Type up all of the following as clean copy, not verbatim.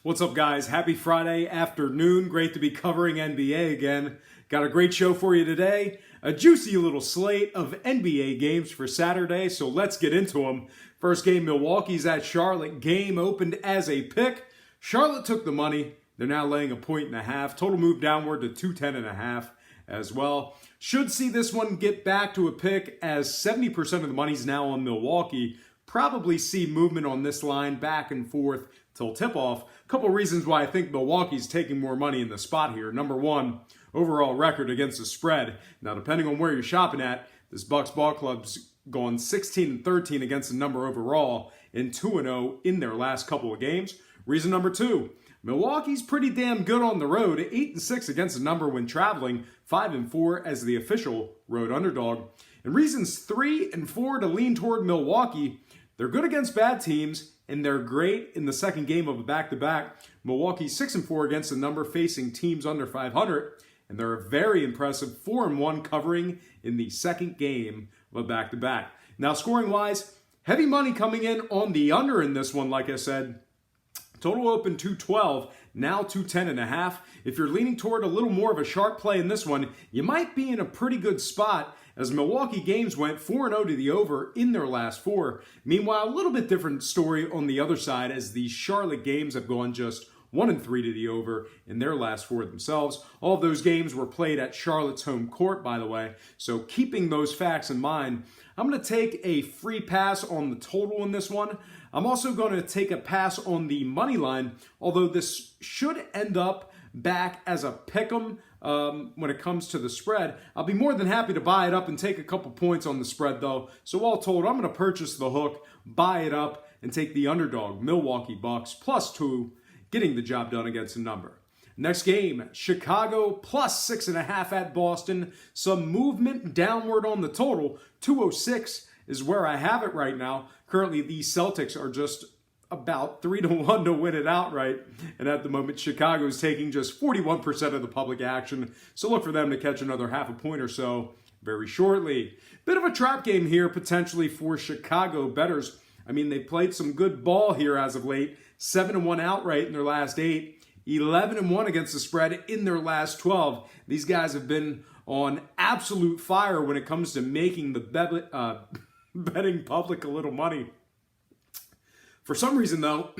What's up, guys? Happy Friday afternoon. Great to be covering NBA again. Got a great show for you today. A juicy little slate of NBA games for Saturday, so let's get into them. First game, Milwaukee's at Charlotte. Game opened as a pick. Charlotte took the money. They're now laying 1.5. Total move downward to 210.5 as well. Should see this one get back to a pick as 70% of the money's now on Milwaukee. Probably see movement on this line back and forth till tip-off. A couple reasons why I think Milwaukee's taking more money in the spot here. Number one, overall record against the spread. Now, depending on where you're shopping at, this Bucks ball club's gone 16-13 against the number overall and 2-0 in their last couple of games. Reason number two, Milwaukee's pretty damn good on the road, 8-6 against the number when traveling, 5-4 as the official road underdog. And reasons 3 and 4 to lean toward Milwaukee, they're good against bad teams, and they're great in the second game of a back-to-back. Milwaukee's 6-4 against the number facing teams under 500, and they're a very impressive 4-1 covering in the second game of a back-to-back. Now, scoring-wise, heavy money coming in on the under in this one, like I said. Total open 212, now 210.5. If you're leaning toward a little more of a sharp play in this one, you might be in a pretty good spot as Milwaukee games went 4-0 to the over in their last 4. Meanwhile, a little bit different story on the other side as the Charlotte games have gone just 1-3 to the over in their last 4 themselves. All of those games were played at Charlotte's home court, by the way. So keeping those facts in mind, I'm going to take a free pass on the total in this one. I'm also going to take a pass on the money line, although this should end up back as a pick'em when it comes to the spread. I'll be more than happy to buy it up and take a couple points on the spread, though. So all told, I'm going to purchase the hook, buy it up, and take the underdog, Milwaukee Bucks, +2, getting the job done against a number. Next game, Chicago +6.5 at Boston. Some movement downward on the total. 206 is where I have it right now. Currently, the Celtics are just about 3-1 to win it outright. And at the moment, Chicago is taking just 41% of the public action. So look for them to catch another half a point or so very shortly. Bit of a trap game here potentially for Chicago bettors. I mean, they played some good ball here as of late. 7-1 outright in their last 8. 11-1 against the spread in their last 12. These guys have been on absolute fire when it comes to making the betting public a little money. For some reason, though,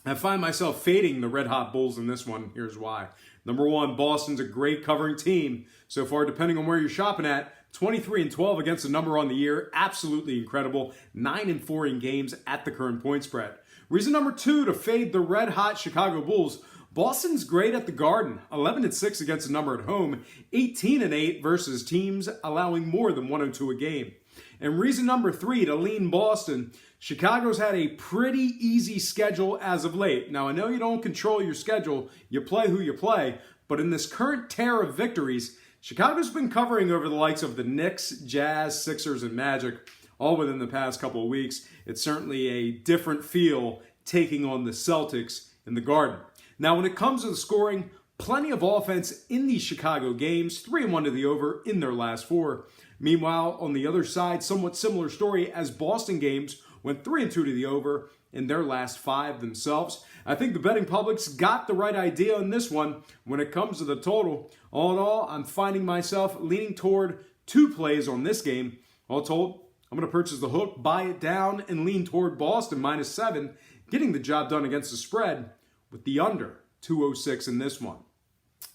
I find myself fading the Red Hot Bulls in this one. Here's why. Number one, Boston's a great covering team. So far, depending on where you're shopping at, 23-12 against the number on the year. Absolutely incredible. 9-4 in games at the current point spread. Reason number two to fade the red hot Chicago Bulls. Boston's great at the Garden. 11-6 against the number at home. 18-8 versus teams allowing more than 102 a game. And reason number three to lean Boston. Chicago's had a pretty easy schedule as of late. Now, I know you don't control your schedule. You play who you play. But in this current tear of victories, Chicago's been covering over the likes of the Knicks, Jazz, Sixers, and Magic, all within the past couple of weeks. It's certainly a different feel taking on the Celtics in the Garden. Now, when it comes to the scoring, plenty of offense in these Chicago games, 3-1 to the over in their last 4. Meanwhile, on the other side, somewhat similar story as Boston games went 3-2 to the over in their last 5 themselves. I think the betting public's got the right idea on this one when it comes to the total. All in all, I'm finding myself leaning toward 2 plays on this game. All told, I'm going to purchase the hook, buy it down, and lean toward Boston -7, getting the job done against the spread with the under 206 in this one.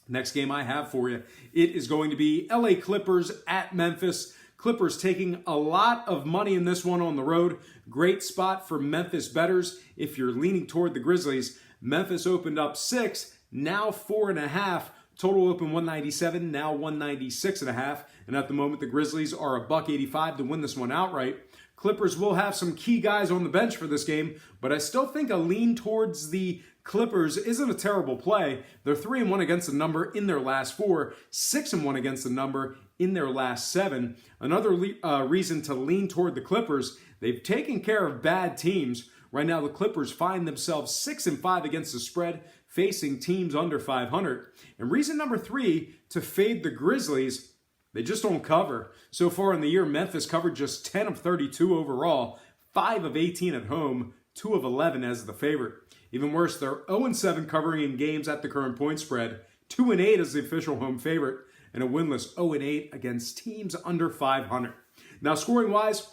Next game I have for you, it is going to be LA Clippers at Memphis. Clippers taking a lot of money in this one on the road. Great spot for Memphis bettors if you're leaning toward the Grizzlies. Memphis opened up 6, now 4.5. Total open 197, now 196.5. And at the moment, the Grizzlies are $1.85 to win this one outright. Clippers will have some key guys on the bench for this game, but I still think a lean towards the Clippers isn't a terrible play. They're 3-1 against the number in their last 4, 6-1 against the number in their last 7. Another reason to lean toward the Clippers, they've taken care of bad teams. Right now, the Clippers find themselves 6-5 against the spread, facing teams under 500. And reason number 3 to fade the Grizzlies, they just don't cover. So far in the year, Memphis covered just 10 of 32 overall, 5 of 18 at home, 2 of 11 as the favorite. Even worse, they're 0-7 covering in games at the current point spread, 2-8 as the official home favorite, and a winless 0-8 against teams under 500. Now, scoring-wise,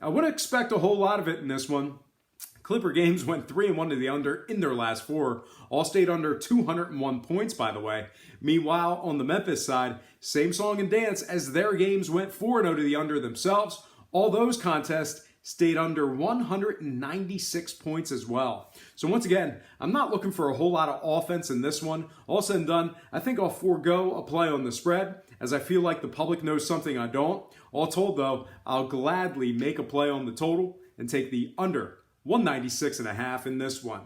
I wouldn't expect a whole lot of it in this one. Clipper games went 3-1 to the under in their last 4. All stayed under 201 points, by the way. Meanwhile, on the Memphis side, same song and dance as their games went 4-0 to the under themselves. All those contests stayed under 196 points as well. So once again, I'm not looking for a whole lot of offense in this one. All said and done, I think I'll forego a play on the spread, as I feel like the public knows something I don't. All told, though, I'll gladly make a play on the total and take the under 196.5 in this one.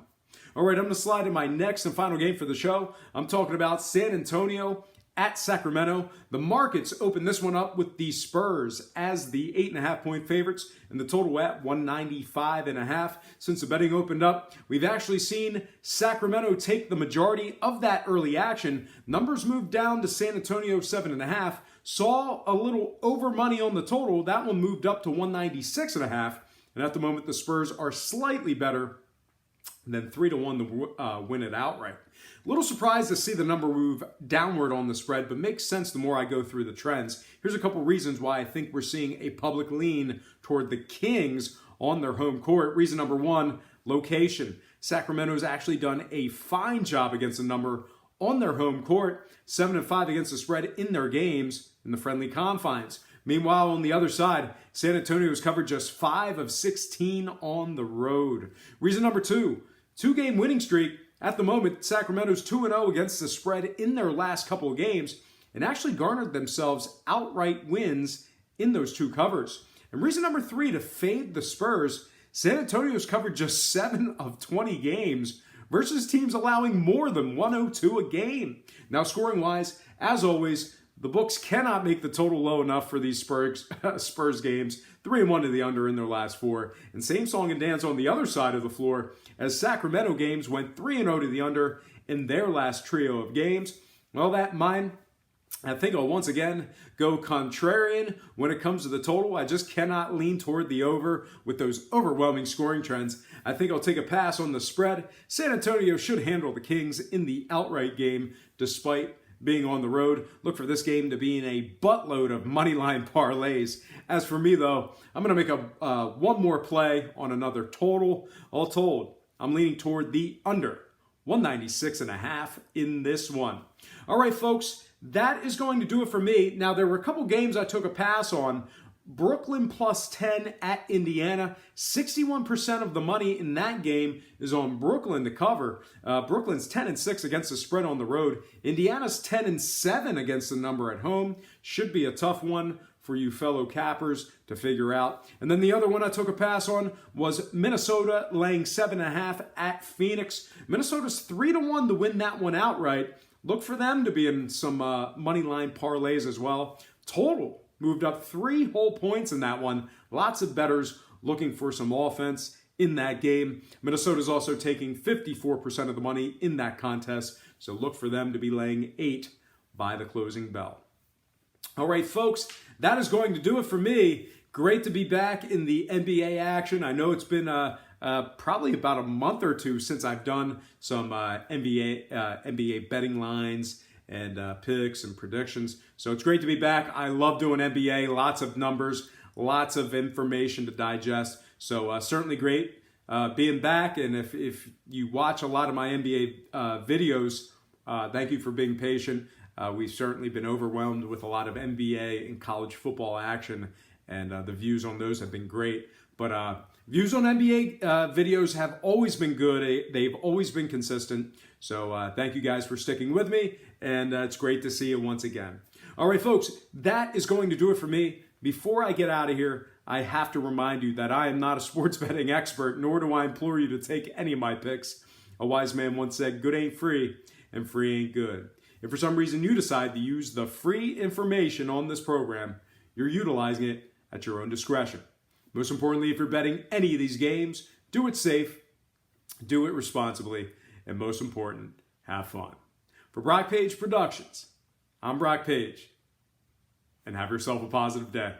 All right, I'm going to slide to my next and final game for the show. I'm talking about San Antonio at Sacramento. The markets opened this one up with the Spurs as the 8.5-point favorites and the total at 195.5. Since the betting opened up, we've actually seen Sacramento take the majority of that early action. Numbers moved down to San Antonio 7.5. Saw a little over money on the total. That one moved up to 196.5. And at the moment, the Spurs are slightly better than 3-1 to win it outright. A little surprised to see the number move downward on the spread, but makes sense the more I go through the trends. Here's a couple reasons why I think we're seeing a public lean toward the Kings on their home court. Reason number one, location. Sacramento's actually done a fine job against the number on their home court, 7-5 against the spread in their games in the friendly confines. Meanwhile, on the other side, San Antonio has covered just 5 of 16 on the road. Reason number two, 2-game winning streak. At the moment, Sacramento's 2-0 against the spread in their last couple of games and actually garnered themselves outright wins in those 2 covers. And reason number 3, to fade the Spurs, San Antonio's covered just 7 of 20 games versus teams allowing more than 102 a game. Now, scoring-wise, as always, the books cannot make the total low enough for these Spurs games. 3-1 to the under in their last 4. And same song and dance on the other side of the floor as Sacramento games went 3-0 to the under in their last trio of games. Well, I think I'll once again go contrarian when it comes to the total. I just cannot lean toward the over with those overwhelming scoring trends. I think I'll take a pass on the spread. San Antonio should handle the Kings in the outright game despite being on the road. Look for this game to be in a buttload of moneyline parlays. As for me, though, I'm going to make one more play on another total. All told, I'm leaning toward the under 196.5 in this one. All right, folks, that is going to do it for me. Now, there were a couple games I took a pass on. Brooklyn plus 10 at Indiana. 61% of the money in that game is on Brooklyn to cover. Brooklyn's 10-6 against the spread on the road. Indiana's 10-7 against the number at home. Should be a tough one for you fellow cappers to figure out. And then the other one I took a pass on was Minnesota laying 7.5 at Phoenix. Minnesota's 3-1 to win that one outright. Look for them to be in some money line parlays as well. Total moved up 3 whole points in that one. Lots of bettors looking for some offense in that game. Minnesota's also taking 54% of the money in that contest, so look for them to be laying 8 by the closing bell. All right, folks, that is going to do it for me. Great to be back in the NBA action. I know it's been probably about a month or 2 since I've done some NBA betting lines and picks and predictions. So it's great to be back. I love doing NBA, lots of numbers, lots of information to digest. So certainly great being back. And if you watch a lot of my NBA videos, thank you for being patient. We've certainly been overwhelmed with a lot of NBA and college football action, and the views on those have been great. But views on NBA videos have always been good. They've always been consistent. So thank you guys for sticking with me, and it's great to see you once again. All right, folks, that is going to do it for me. Before I get out of here, I have to remind you that I am not a sports betting expert, nor do I implore you to take any of my picks. A wise man once said, good ain't free, and free ain't good. If for some reason you decide to use the free information on this program, you're utilizing it at your own discretion. Most importantly, if you're betting any of these games, do it safe, do it responsibly, and most important, have fun. For Brock Page Productions, I'm Brock Page, and have yourself a positive day.